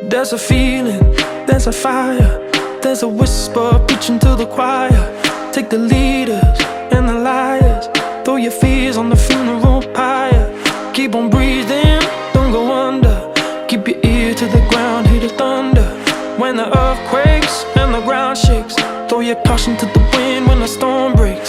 There's a feeling, there's a fire, there's a whisper preaching to the choir. Take the leaders and the liars, throw your fears on the funeral pyre. Keep on breathing, don't go under. Keep your ear to the ground, hear the thunder. When the earth quakes and the ground shakes, throw your caution to the wind when the storm breaks.